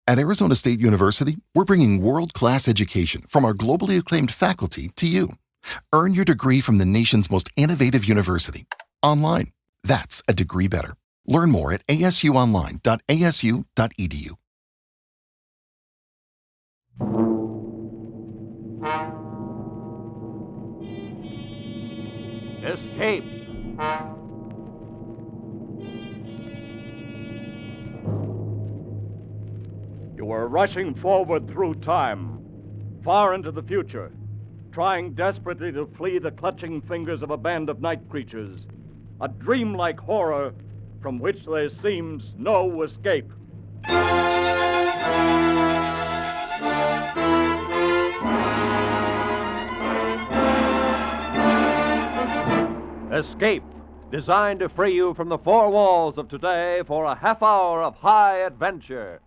At Arizona State University, we're bringing world-class education from our globally acclaimed faculty to you. Earn your degree from the nation's most innovative university. Online. That's a degree better. Learn more at asuonline.asu.edu. Escape! You are rushing forward through time, far into the future, trying desperately to flee the clutching fingers of a band of night creatures, a dreamlike horror from which there seems no escape. Escape, designed to free you from the four walls of today for a half hour of high adventure.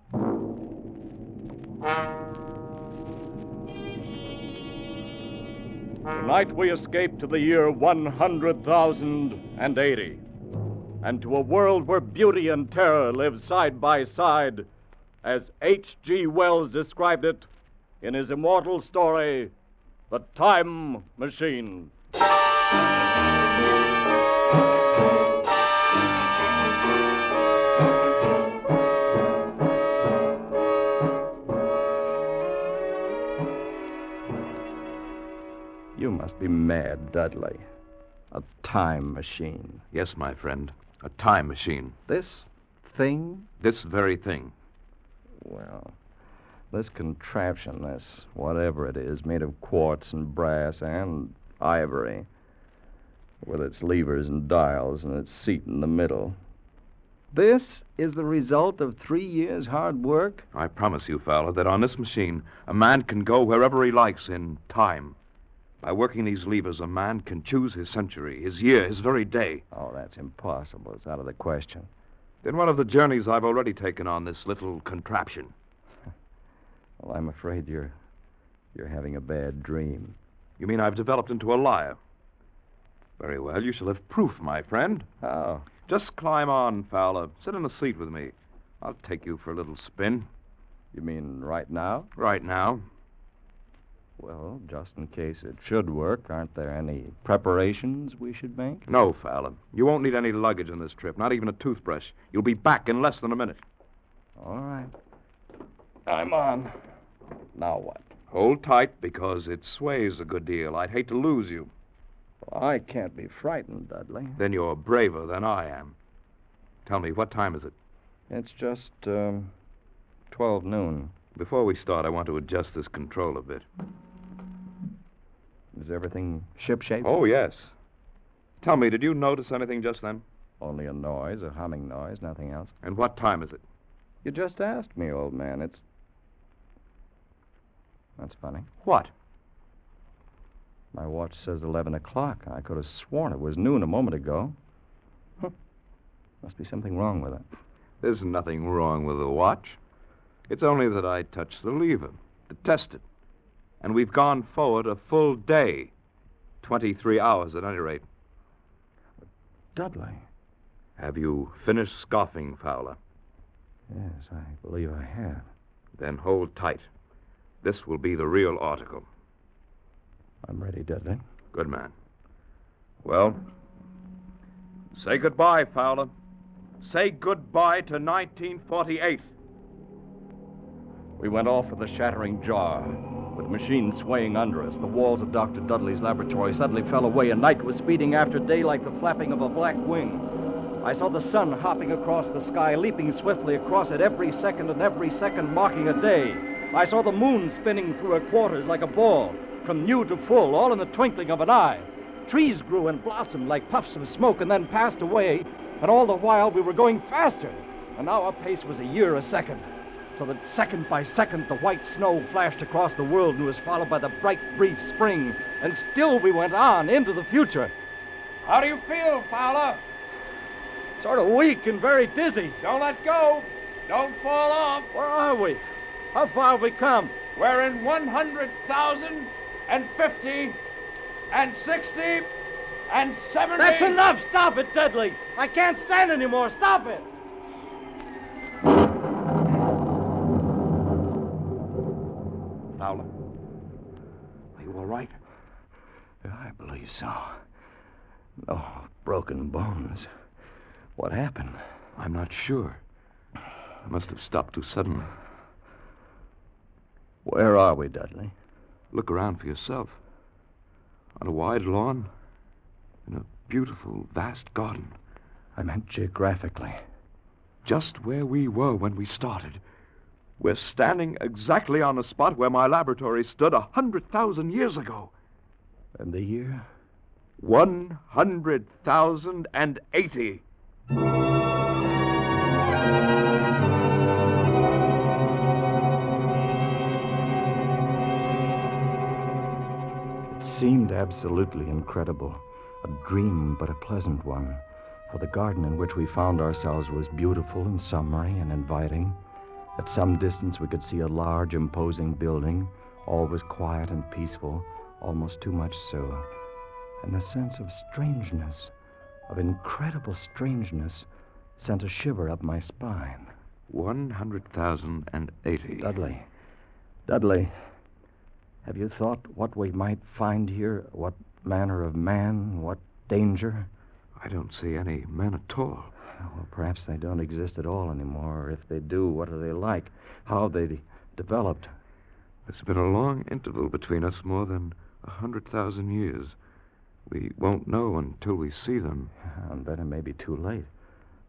Tonight we escape to the year 100,080, and to a world where beauty and terror live side by side, as H.G. Wells described it in his immortal story, The Time Machine. You must be mad, Dudley. A time machine. Yes, my friend. A time machine. This thing? This very thing. Well, this contraption, this whatever it is, made of quartz and brass and ivory, with its levers and dials and its seat in the middle. This is the result of 3 years' hard work? I promise you, Fowler, that on this machine, a man can go wherever he likes in time. By working these levers, a man can choose his century, his year, his very day. Oh, that's impossible. It's out of the question. In one of the journeys I've already taken on this little contraption. Well, I'm afraid you're having a bad dream. You mean I've developed into a liar? Very well, you shall have proof, my friend. How? Just climb on, Fowler. Sit in the seat with me. I'll take you for a little spin. You mean right now? Right now. Well, just in case it should work, aren't there any preparations we should make? No, Fowler. You won't need any luggage on this trip, not even a toothbrush. You'll be back in less than a minute. All right. I'm on. Now what? Hold tight, because it sways a good deal. I'd hate to lose you. Well, I can't be frightened, Dudley. Then you're braver than I am. Tell me, what time is it? It's just 12 noon. Before we start, I want to adjust this control a bit. Is everything shipshape? Oh, yes. Tell me, did you notice anything just then? Only a noise, a humming noise, nothing else. And what time is it? You just asked me, old man. That's funny. What? My watch says 11 o'clock. I could have sworn it was noon a moment ago. Must be something wrong with it. There's nothing wrong with the watch. It's only that I touched the lever to test it. And we've gone forward a full day. 23 hours at any rate. Dudley. Have you finished scoffing, Fowler? Yes, I believe I have. Then hold tight. This will be the real article. I'm ready, Dudley. Good man. Well, say goodbye, Fowler. Say goodbye to 1948. We went off with a shattering jar. With the machine swaying under us, the walls of Dr. Dudley's laboratory suddenly fell away, and night was speeding after day like the flapping of a black wing. I saw the sun hopping across the sky, leaping swiftly across it every second, and every second marking a day. I saw the moon spinning through her quarters like a ball, from new to full, all in the twinkling of an eye. Trees grew and blossomed like puffs of smoke and then passed away, and all the while we were going faster, and now our pace was a year a second. So that second by second the white snow flashed across the world and was followed by the bright, brief spring. And still we went on into the future. How do you feel, Fowler? Sort of weak and very dizzy. Don't let go. Don't fall off. Where are we? How far have we come? We're in 100,000 and 50 and 60 and 70. That's enough. Stop it, Dudley. I can't stand anymore. Stop it. Fowler? Are you all right? I believe so. No broken bones. What happened? I'm not sure. I must have stopped too suddenly. Where are we, Dudley? Look around for yourself. On a wide lawn, in a beautiful, vast garden. I meant geographically. Just where we were when we started. We're standing exactly on the spot where my laboratory stood 100,000 years ago. And the year? 100,080. It seemed absolutely incredible. A dream, but a pleasant one. For the garden in which we found ourselves was beautiful and summery and inviting. At some distance we could see a large, imposing building. All was quiet and peaceful, almost too much so. And the sense of strangeness, of incredible strangeness, sent a shiver up my spine. 100,080. Dudley, have you thought what we might find here? What manner of man? What danger? I don't see any men at all. Well, perhaps they don't exist at all anymore. Or if they do, what are they like? How have they developed? There's been a long interval between us, more than 100,000 years. We won't know until we see them. And then it may be too late.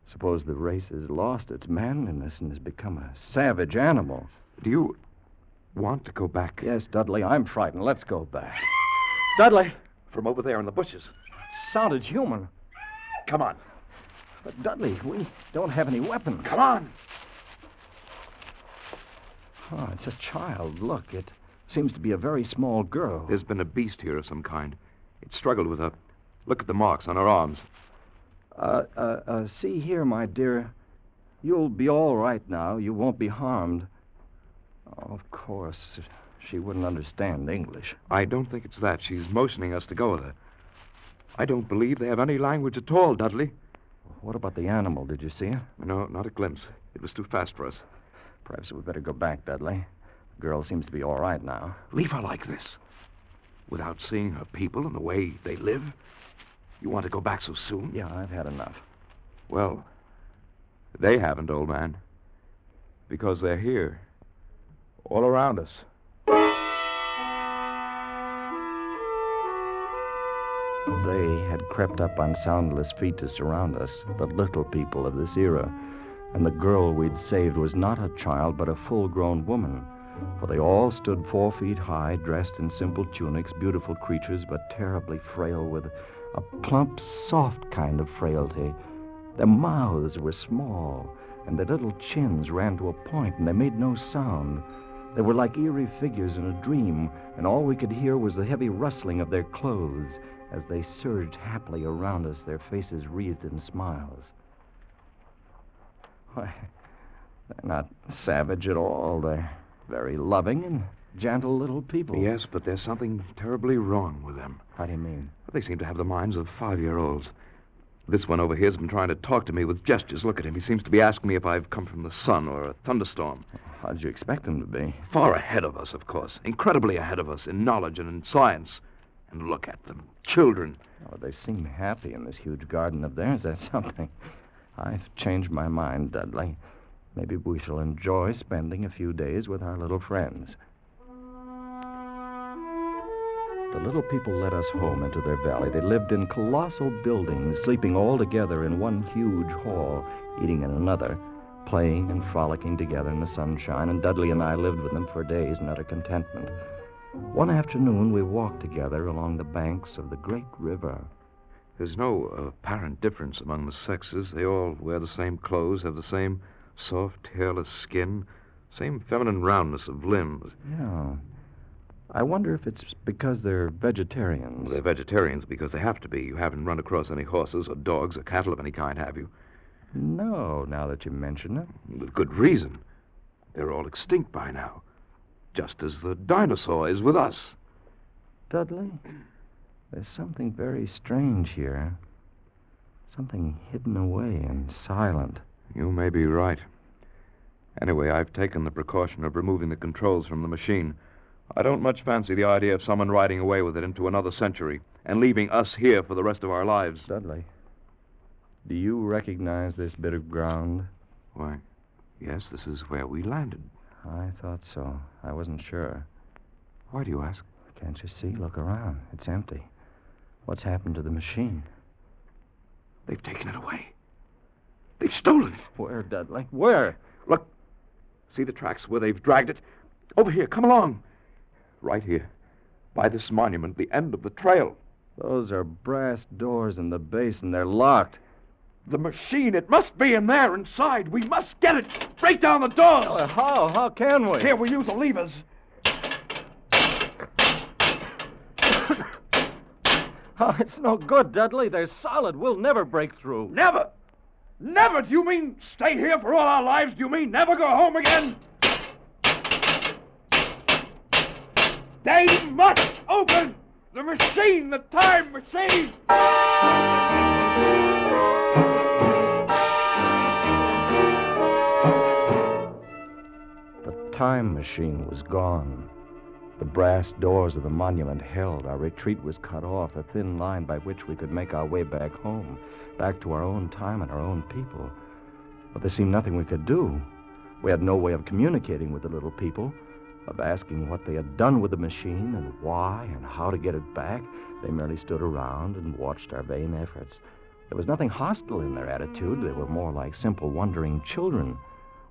Suppose the race has lost its manliness and has become a savage animal. Do you want to go back? Yes, Dudley, I'm frightened. Let's go back. Dudley! From over there in the bushes. It sounded human. Come on. But, Dudley, we don't have any weapons. Come on. Oh, it's a child. Look, it seems to be a very small girl. There's been a beast here of some kind. It struggled with her. Look at the marks on her arms. See here, my dear. You'll be all right now. You won't be harmed. Oh, of course, she wouldn't understand English. I don't think it's that. She's motioning us to go with her. I don't believe they have any language at all, Dudley. What about the animal? Did you see it? No, not a glimpse. It was too fast for us. Perhaps we'd better go back, Dudley. The girl seems to be all right now. Leave her like this, without seeing her people and the way they live? You want to go back so soon? Yeah, I've had enough. Well, they haven't, old man. Because they're here. All around us. They had crept up on soundless feet to surround us, the little people of this era. And the girl we'd saved was not a child, but a full-grown woman. For they all stood 4 feet high, dressed in simple tunics, beautiful creatures, but terribly frail, with a plump, soft kind of frailty. Their mouths were small, and their little chins ran to a point, and they made no sound. They were like eerie figures in a dream, and all we could hear was the heavy rustling of their clothes as they surged happily around us, their faces wreathed in smiles. Why, they're not savage at all. They're very loving and gentle little people. Yes, but there's something terribly wrong with them. How do you mean? They seem to have the minds of 5-year-olds. This one over here's been trying to talk to me with gestures. Look at him. He seems to be asking me if I've come from the sun or a thunderstorm. How'd you expect them to be? Far ahead of us, of course. Incredibly ahead of us in knowledge and in science. And look at them. Children. Oh, they seem happy in this huge garden of theirs. That's something. I've changed my mind, Dudley. Maybe we shall enjoy spending a few days with our little friends. The little people led us home into their valley. They lived in colossal buildings, sleeping all together in one huge hall, eating in another, playing and frolicking together in the sunshine, and Dudley and I lived with them for days in utter contentment. One afternoon, we walked together along the banks of the great river. There's no apparent difference among the sexes. They all wear the same clothes, have the same soft, hairless skin, same feminine roundness of limbs. Yeah. I wonder if it's because they're vegetarians. They're vegetarians because they have to be. You haven't run across any horses or dogs or cattle of any kind, have you? No, now that you mention it. With good reason. They're all extinct by now. Just as the dinosaur is with us. Dudley, there's something very strange here. Something hidden away and silent. You may be right. Anyway, I've taken the precaution of removing the controls from the machine. I don't much fancy the idea of someone riding away with it into another century and leaving us here for the rest of our lives. Dudley, do you recognize this bit of ground? Why, yes, this is where we landed. I thought so. I wasn't sure. Why do you ask? Can't you see? Look around. It's empty. What's happened to the machine? They've taken it away. They've stolen it. Where, Dudley? Where? Look, see the tracks where they've dragged it? Over here, come along. Right here, by this monument, the end of the trail. Those are brass doors in the base, and they're locked. The machine, it must be in there inside. We must get it. Break down the doors. How? How can we? Here, we use the levers. Oh, it's no good, Dudley. They're solid. We'll never break through. Never. Never? Do you mean stay here for all our lives? Do you mean never go home again? They must open the machine, the time machine. The time machine was gone. The brass doors of the monument held. Our retreat was cut off, the thin line by which we could make our way back home, back to our own time and our own people. But there seemed nothing we could do. We had no way of communicating with the little people, of asking what they had done with the machine and why and how to get it back. They merely stood around and watched our vain efforts. There was nothing hostile in their attitude. They were more like simple, wondering children.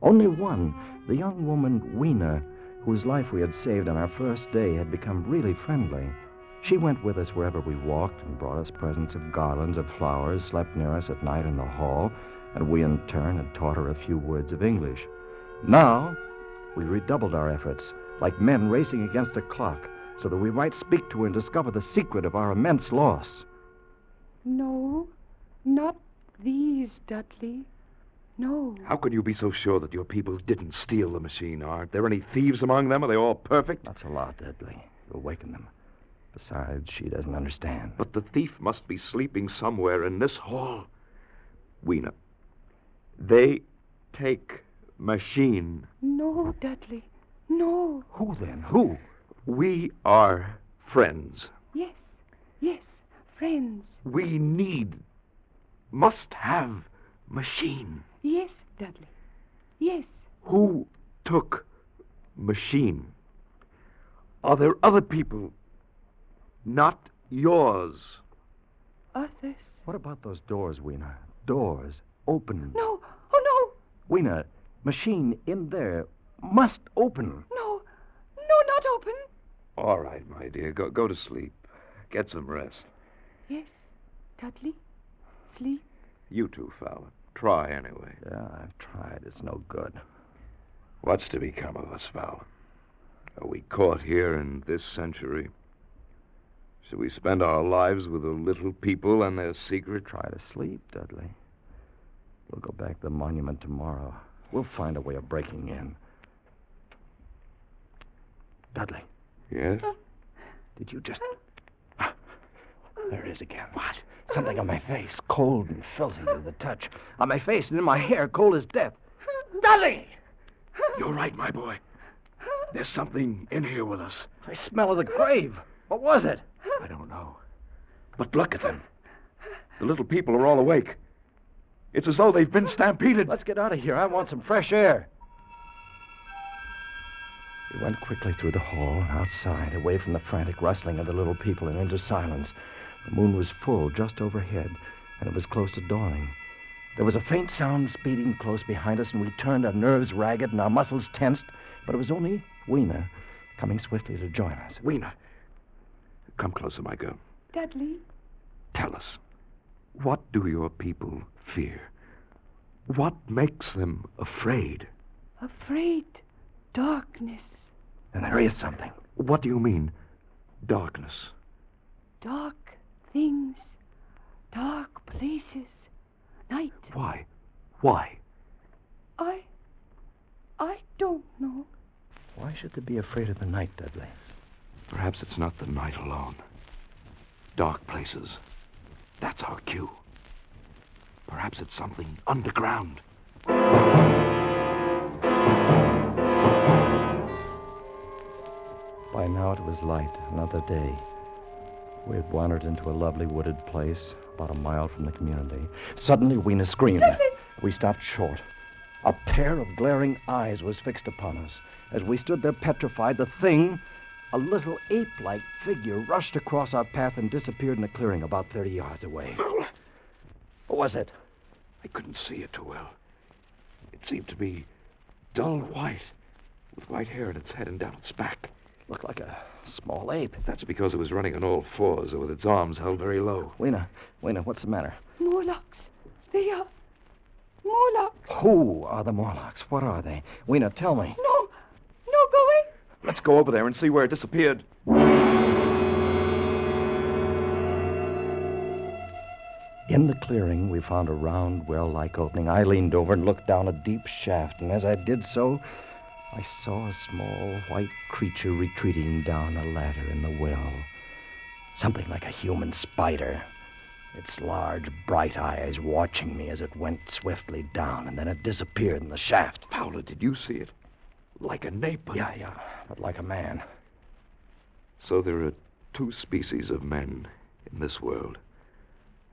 Only one, the young woman, Weena, whose life we had saved on our first day, had become really friendly. She went with us wherever we walked and brought us presents of garlands of flowers, slept near us at night in the hall, and we in turn had taught her a few words of English. Now, we redoubled our efforts, like men racing against a clock, so that we might speak to her and discover the secret of our immense loss. No, not these, Dudley. No. How can you be so sure that your people didn't steal the machine? Aren't there any thieves among them? Are they all perfect? That's a lot, Dudley. You'll waken them. Besides, she doesn't understand. But the thief must be sleeping somewhere in this hall. Weena, they take machine. No, Dudley. No. Who then? Who? We are friends. Yes, yes, friends. We must have machine. Yes, Dudley. Yes. Who took machine? Are there other people? Not yours. Others. What about those doors, Weena? Doors. Open. No. Oh, Weena, machine in there must open. no. No, not open. All right, my dear. Go to sleep. Get some rest. Yes, Dudley. Sleep. You too, Fowler. Try anyway. Yeah, I've tried. It's no good. What's to become of us, Fowler? Are we caught here in this century? Should we spend our lives with the little people and their secret? Try to sleep, Dudley. We'll go back to the monument tomorrow. We'll find a way of breaking in. Dudley, Yes? did you just... Ah, there it is again. What? Something on my face, cold and frozen to the touch. On my face and in my hair, cold as death. Dudley! You're right, my boy. There's something in here with us. I smell of the grave. What was it? I don't know. But look at them. The little people are all awake. It's as though they've been stampeded. Let's get out of here. I want some fresh air. We went quickly through the hall and outside, away from the frantic rustling of the little people and into silence. The moon was full just overhead, and it was close to dawning. There was a faint sound speeding close behind us, and we turned, our nerves ragged and our muscles tensed. But it was only Weena coming swiftly to join us. Weena, come closer, my girl. Dudley. Tell us, what do your people fear? What makes them afraid? Afraid. Darkness. And there is something. What do you mean, darkness? Dark things. Dark places. Night. Why? Why? I don't know. Why should they be afraid of the night, Dudley? Perhaps it's not the night alone. Dark places. That's our cue. Perhaps it's something underground. By By now it was light, another day. We had wandered into a lovely wooded place, about a mile from the community. Suddenly, Weena screamed. We stopped short. A pair of glaring eyes was fixed upon us. As we stood there petrified, the thing, a little ape-like figure, rushed across our path and disappeared in a clearing about 30 yards away. Fowler, What was it? I couldn't see it too well. It seemed to be dull white, with white hair in its head and down its back. Looked like a small ape. That's because it was running on all fours, or with its arms held very low. Weena, what's the matter? Morlocks. They are Morlocks. Who are the Morlocks? What are they? Weena, tell me. No, go away. Let's go over there and see where it disappeared. In the clearing, we found a round, well-like opening. I leaned over and looked down a deep shaft, and as I did so, I saw a small white creature retreating down a ladder in the well. Something like a human spider. Its large, bright eyes watching me as it went swiftly down, and then it disappeared in the shaft. Fowler, did you see it? Like an ape? Yeah, but like a man. So there are two species of men in this world.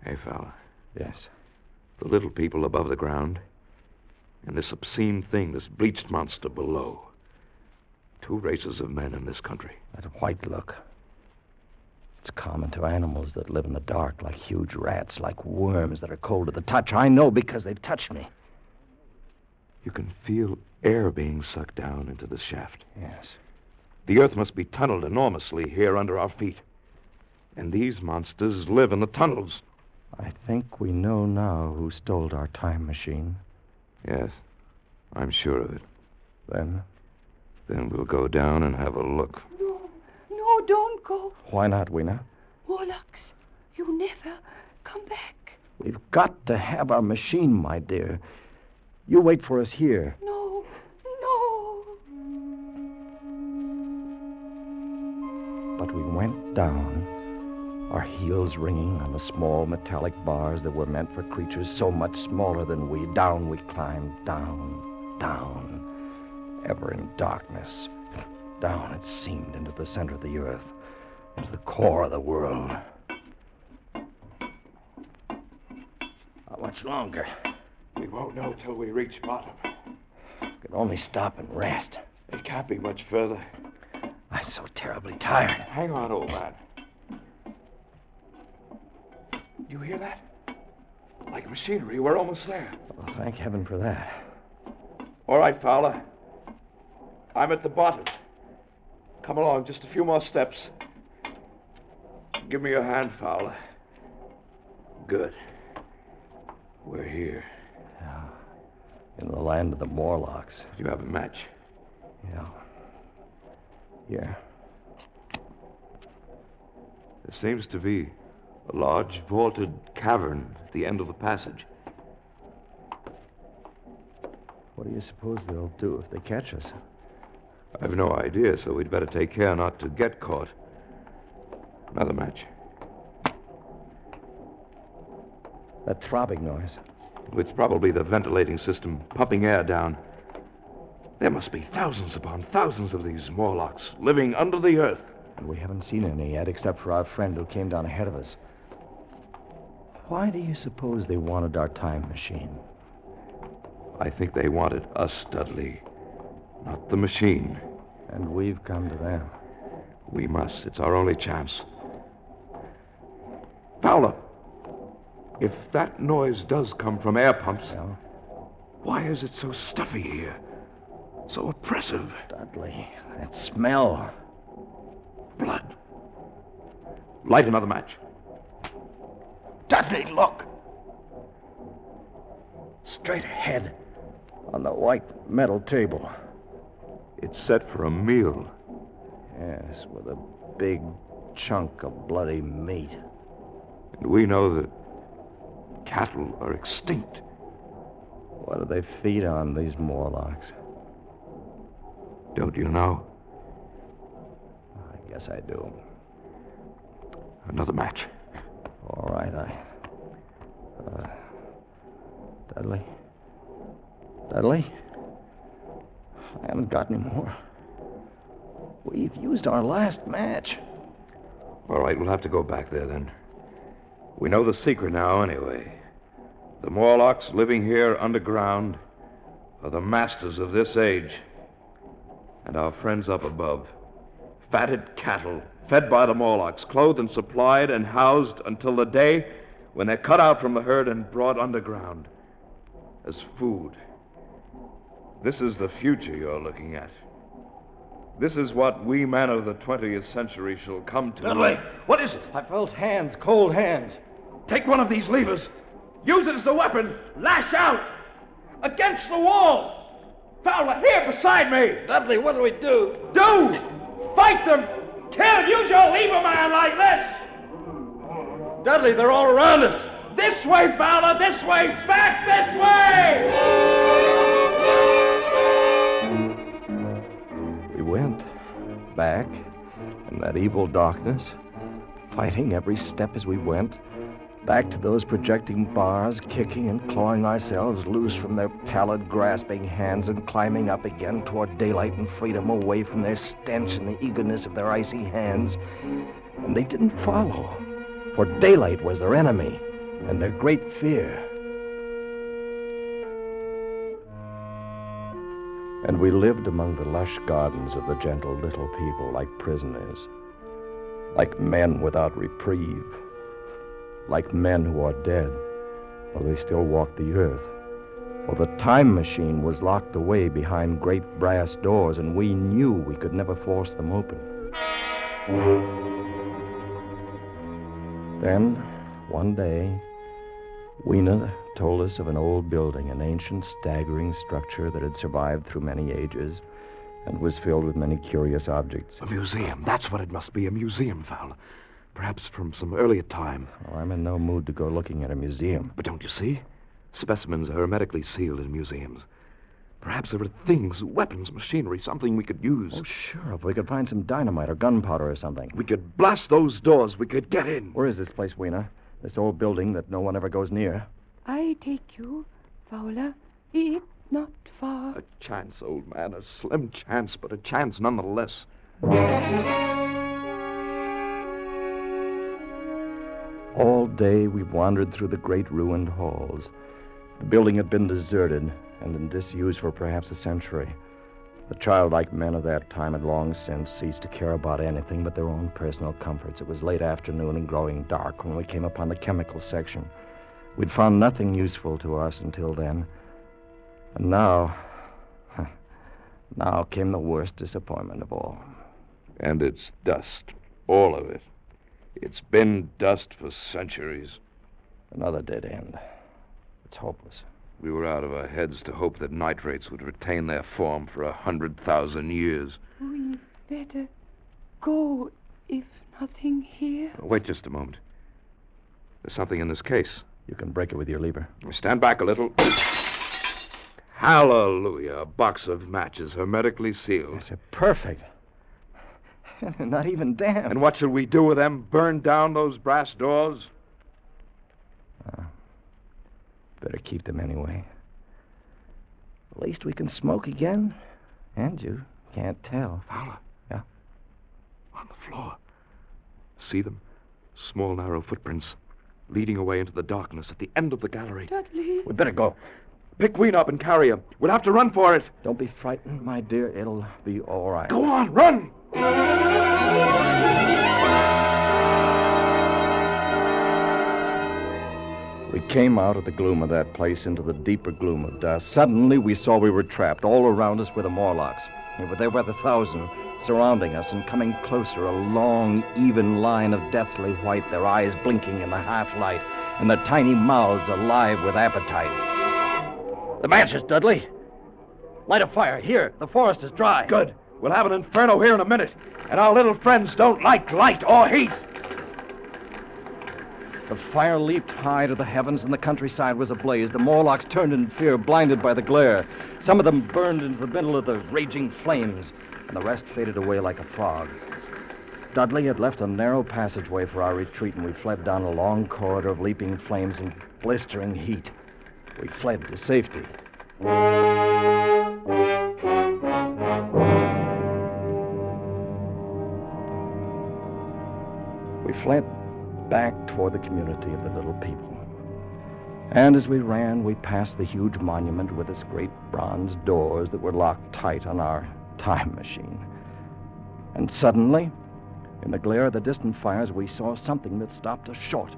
Hey, Fowler. Yes. The little people above the ground, and this obscene thing, this bleached monster below. Two races of men in this country. That white look. It's common to animals that live in the dark, like huge rats, like worms that are cold to the touch. I know because they've touched me. You can feel air being sucked down into the shaft. Yes. The earth must be tunneled enormously here under our feet. And these monsters live in the tunnels. I think we know now who stole our time machine. Yes, I'm sure of it. Then? Then we'll go down and have a look. No, don't go. Why not, Weena? Morlocks, you never come back. We've got to have our machine, my dear. You wait for us here. No. But we went down, our heels ringing on the small metallic bars that were meant for creatures so much smaller than we. Down we climbed, down, ever in darkness. Down, it seemed, into the center of the earth, into the core of the world. How much longer? We won't know till we reach bottom. Could only stop and rest. It can't be much further. I'm so terribly tired. Hang on, old man. You hear that? Like machinery. We're almost there. Well, thank heaven for that. All right, Fowler. I'm at the bottom. Come along, just a few more steps. Give me your hand, Fowler. Good. We're here. Yeah. In the land of the Morlocks. You have a match? Yeah. Here. There seems to be a large vaulted cavern at the end of the passage. What do you suppose they'll do if they catch us? I've no idea, so we'd better take care not to get caught. Another match. That throbbing noise. It's probably the ventilating system pumping air down. There must be thousands upon thousands of these Morlocks living under the earth. And we haven't seen any yet, except for our friend who came down ahead of us. Why do you suppose they wanted our time machine? I think they wanted us, Dudley, not the machine. And we've come to them. We must. It's our only chance. Fowler, if that noise does come from air pumps, Well, why is it so stuffy here? So oppressive. Dudley, that smell. Blood. Light another match. Dudley, look! Straight ahead on the white metal table. It's set for a meal. Yes, with a big chunk of bloody meat. And we know that cattle are extinct. What do they feed on, these Morlocks? Don't you know? I guess I do. Another match. All right, Dudley? Dudley? I haven't got any more. We We've used our last match. All right, we'll have to go back there then. We know the secret now, anyway. The Morlocks living here underground are the masters of this age. And our friends up above. Fatted cattle, fed by the Morlocks, clothed and supplied and housed until the day when they're cut out from the herd and brought underground as food. This is the future you're looking at. This is what we men of the 20th century shall come to. Dudley, what is it? I felt hands, cold hands. Take one of these levers. Use it as a weapon. Lash out. Against the wall. Fowler, here beside me. Dudley, what do we do? Do! Fight them! Kill! Use your lever man like this! Dudley, they're all around us. This way, Fowler! This way! Back this way! We went back in that evil darkness, fighting every step as we went, back to those projecting bars, kicking and clawing ourselves loose from their pallid, grasping hands and climbing up again toward daylight and freedom, away from their stench and the eagerness of their icy hands. And they didn't follow, for daylight was their enemy and their great fear. And we lived among the lush gardens of the gentle little people like prisoners, like men without reprieve, like men who are dead, while they still walk the earth. For the time machine was locked away behind great brass doors, and we knew we could never force them open. Then, one day, Weena told us of an old building, an ancient, staggering structure that had survived through many ages and was filled with many curious objects. A museum. That's what it must be. A museum, Fowler. Perhaps from some earlier time. Oh, I'm in no mood to go looking at a museum. But don't you see? Specimens are hermetically sealed in museums. Perhaps there are things, weapons, machinery, something we could use. Oh, sure. If we could find some dynamite or gunpowder or something. We could blast those doors. We could get in. Where is this place, Weena? This old building that no one ever goes near? I take you, Fowler. It's not far. A chance, old man. A slim chance, but a chance nonetheless. All day we wandered through the great ruined halls. The building had been deserted and in disuse for perhaps a century. The childlike men of that time had long since ceased to care about anything but their own personal comforts. It was late afternoon and growing dark when we came upon the chemical section. We'd found nothing useful to us until then. And now came the worst disappointment of all. And it's dust. All of it. It's been dust for centuries. Another dead end. It's hopeless. We were out of our heads to hope that nitrates would retain their form for 100,000 years. We better go if nothing here. Wait just a moment. There's something in this case. You can break it with your lever. Stand back a little. Hallelujah. A box of matches hermetically sealed. It's perfect. Not even damp. And what should we do with them? Burn down those brass doors? Better keep them anyway. At least we can smoke again. And you can't tell. Fowler. Yeah? On the floor. See them? Small, narrow footprints leading away into the darkness at the end of the gallery. Dudley. We'd better go. Pick Ween up and carry her. We'll have to run for it. Don't be frightened, my dear. It'll be all right. Go on, run! We came out of the gloom of that place into the deeper gloom of dusk. Suddenly, we saw we were trapped. All around us were the Morlocks. They were there by the thousand, surrounding us and coming closer, a long, even line of deathly white, their eyes blinking in the half-light, and their tiny mouths alive with appetite. The matches, Dudley. Light a fire. Here, the forest is dry. Good. We'll have an inferno here in a minute. And our little friends don't like light or heat. The fire leaped high to the heavens, and the countryside was ablaze. The Morlocks turned in fear, blinded by the glare. Some of them burned into the middle of the raging flames, and the rest faded away like a fog. Dudley had left a narrow passageway for our retreat, and we fled down a long corridor of leaping flames and blistering heat. We fled to safety. We fled back toward the community of the little people. And as we ran, we passed the huge monument with its great bronze doors that were locked tight on our time machine. And suddenly, in the glare of the distant fires, we saw something that stopped us short.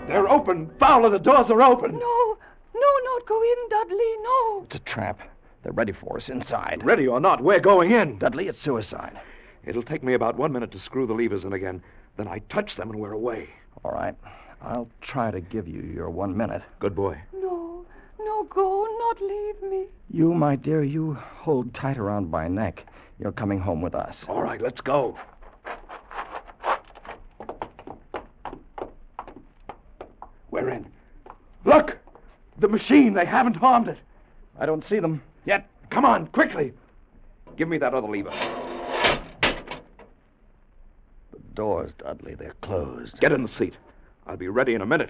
They're open. Fowler, the doors are open. No, not go in, Dudley, no. It's a trap. They're ready for us inside. Ready or not, we're going in. Dudley, it's suicide. It'll take me about 1 minute to screw the levers in again. Then I touch them and we're away. All right. I'll try to give you your 1 minute. Good boy. No, go, not leave me. You, my dear, you hold tight around my neck. You're coming home with us. All right, let's go. We're in. Look! The machine. They haven't harmed it. I don't see them. Yet. Come on, quickly. Give me that other lever. The doors, Dudley, they're closed. Get in the seat. I'll be ready in a minute.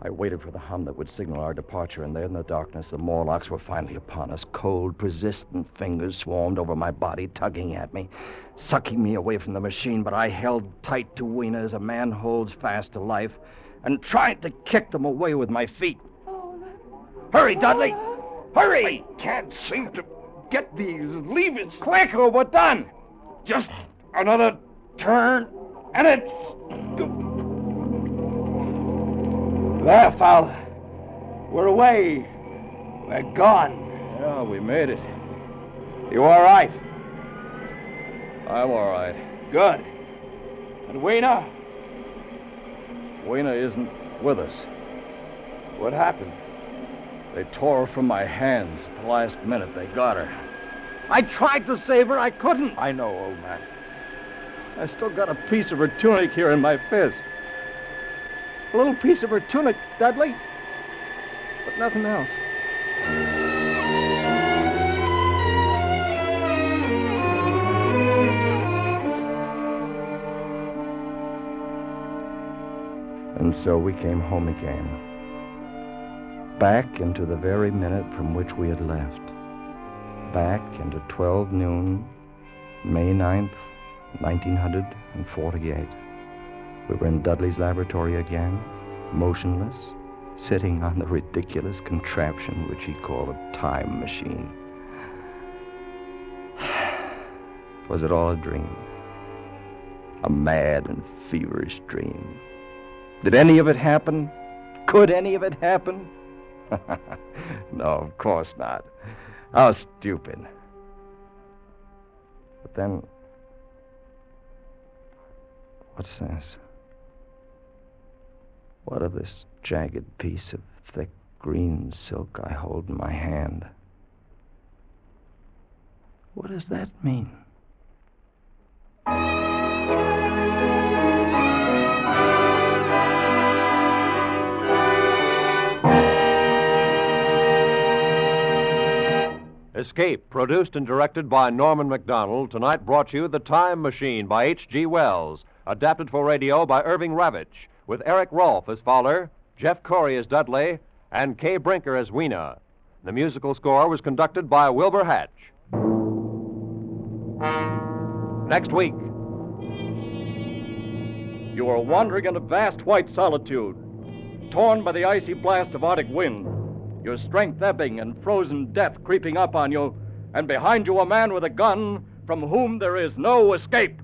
I waited for the hum that would signal our departure, and there in the darkness, the Morlocks were finally upon us. Cold, persistent fingers swarmed over my body, tugging at me, sucking me away from the machine, but I held tight to Weena as a man holds fast to life, and tried to kick them away with my feet. Hurry, Dudley! Hurry! I can't seem to get these levers. Quick, or we're done! Just another turn, and it's... There, Fowler. We're away. We're gone. Yeah, we made it. You all right? I'm all right. Good. And Weena? Weena isn't with us. What happened? They tore her from my hands at the last minute. They got her. I tried to save her. I couldn't. I know, old man. I still got a piece of her tunic here in my fist. A little piece of her tunic, Dudley. But nothing else. And so we came home again. Back into the very minute from which we had left. Back into 12 noon, May 9th, 1948. We were in Dudley's laboratory again, motionless, sitting on the ridiculous contraption which he called a time machine. Was it all a dream? A mad and feverish dream? Did any of it happen? Could any of it happen? No, of course not. How stupid. But then, what's this? What of this jagged piece of thick green silk I hold in my hand? What does that mean? Escape, produced and directed by Norman Macdonald, tonight brought you The Time Machine by H.G. Wells, adapted for radio by Irving Ravitch, with Eric Rolfe as Fowler, Jeff Corey as Dudley, and Kay Brinker as Weena. The musical score was conducted by Wilbur Hatch. Next week. You are wandering in a vast white solitude, torn by the icy blast of Arctic wind, your strength ebbing and frozen death creeping up on you, and behind you a man with a gun from whom there is no escape.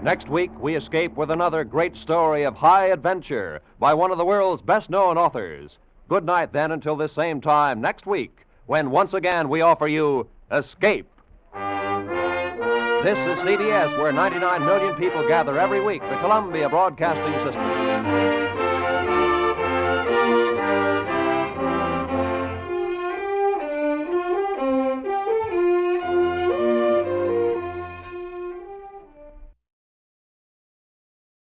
Next week, we escape with another great story of high adventure by one of the world's best-known authors. Good night, then, until this same time next week, when once again we offer you Escape. This is CBS, where 99 million people gather every week, the Columbia Broadcasting System.